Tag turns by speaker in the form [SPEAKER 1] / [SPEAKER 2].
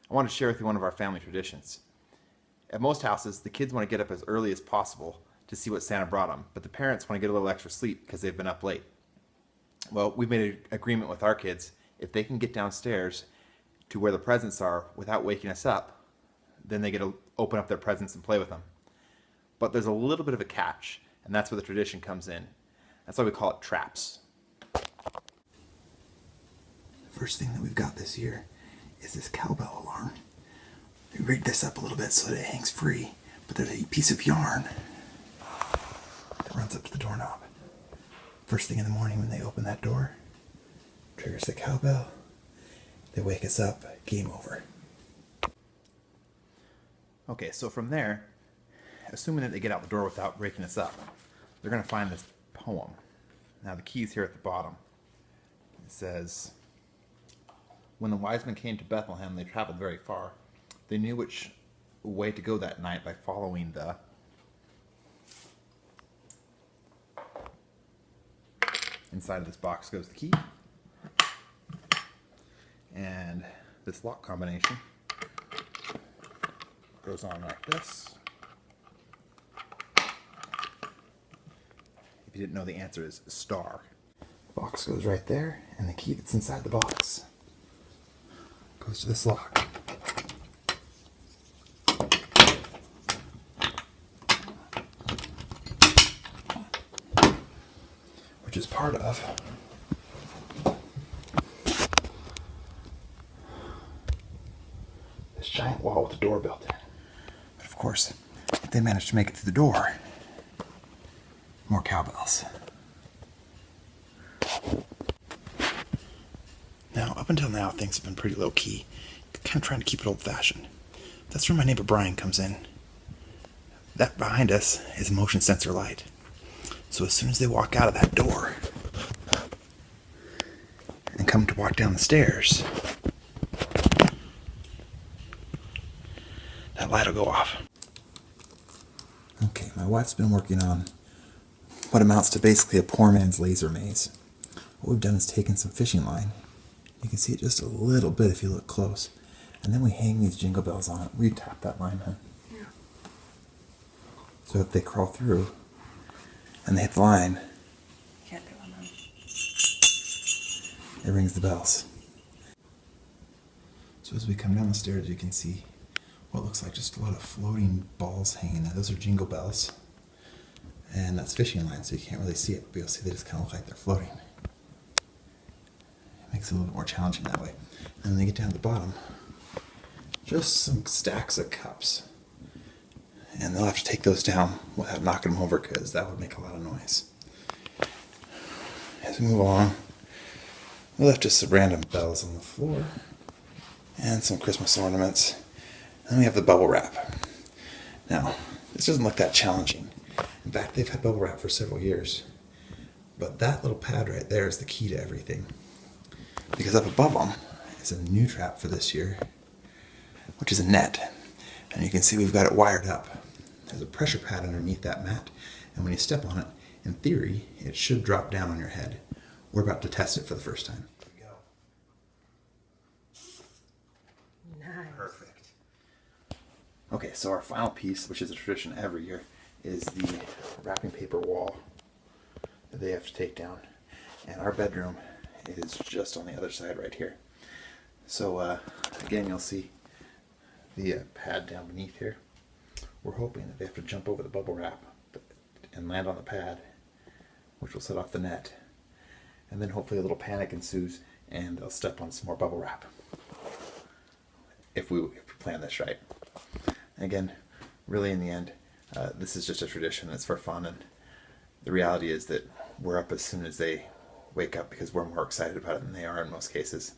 [SPEAKER 1] I want to share with you one of our family traditions. At most houses, the kids want to get up as early as possible to see what Santa brought them, but the parents want to get a little extra sleep because they've been up late. Well, we've made an agreement with our kids. If they can get downstairs to where the presents are without waking us up, then they get to open up their presents and play with them. But there's a little bit of a catch, and that's where the tradition comes in. That's why we call it traps. The first thing that we've got this year is this cowbell alarm. We rigged this up a little bit so that it hangs free, but there's a piece of yarn that runs up to the doorknob. First thing in the morning when they open that door, triggers the cowbell, they wake us up, game over. Okay, so from there, assuming that they get out the door without waking us up, they're going to find this poem. Now the key's here at the bottom. It says, when the wise men came to Bethlehem, they traveled very far. They knew which way to go that night by following the... Inside of this box goes the key. And this lock combination goes on like this. If you didn't know, the answer is star. The box goes right there, and the key that's inside the box goes to this lock. Which is part of this giant wall with a door built in. But of course, if they manage to make it through the door, more cowbells. Now, up until now, things have been pretty low key, kind of trying to keep it old fashioned. That's where my neighbor Brian comes in. That behind us is a motion sensor light. So as soon as they walk out of that door and come to walk down the stairs, that light will go off. Okay, my wife's been working on what amounts to basically a poor man's laser maze. What we've done is taken some fishing line. You can see it just a little bit if you look close. And then we hang these jingle bells on it. We tap that line, huh? Yeah. So if they crawl through and they hit the line,
[SPEAKER 2] Can't do them.
[SPEAKER 1] it rings the bells. So as we come down the stairs, you can see what looks like just a lot of floating balls hanging there. Those are jingle bells. And that's fishing line, so you can't really see it, but you'll see they just kind of look like they're floating. It makes it a little bit more challenging that way. And then they get down to the bottom, just some stacks of cups. And they'll have to take those down without knocking them over, because that would make a lot of noise. As we move along, we left just some random bells on the floor and some Christmas ornaments. Then we have the bubble wrap. Now, this doesn't look that challenging. In fact, they've had bubble wrap for several years. But that little pad right there is the key to everything. Because up above them is a new trap for this year, which is a net. And you can see we've got it wired up. There's a pressure pad underneath that mat, and when you step on it, in theory, it should drop down on your head. We're about to test it for the first time. Here we go.
[SPEAKER 2] Nice.
[SPEAKER 1] Perfect. Okay, so our final piece, which is a tradition every year, is the wrapping paper wall that they have to take down. And our bedroom is just on the other side right here. So again, you'll see the pad down beneath here. We're hoping that they have to jump over the bubble wrap and land on the pad, which will set off the net. And then hopefully a little panic ensues and they'll step on some more bubble wrap. If we plan this right. Again, really in the end, this is just a tradition. It's for fun, and the reality is that we're up as soon as they wake up because we're more excited about it than they are in most cases.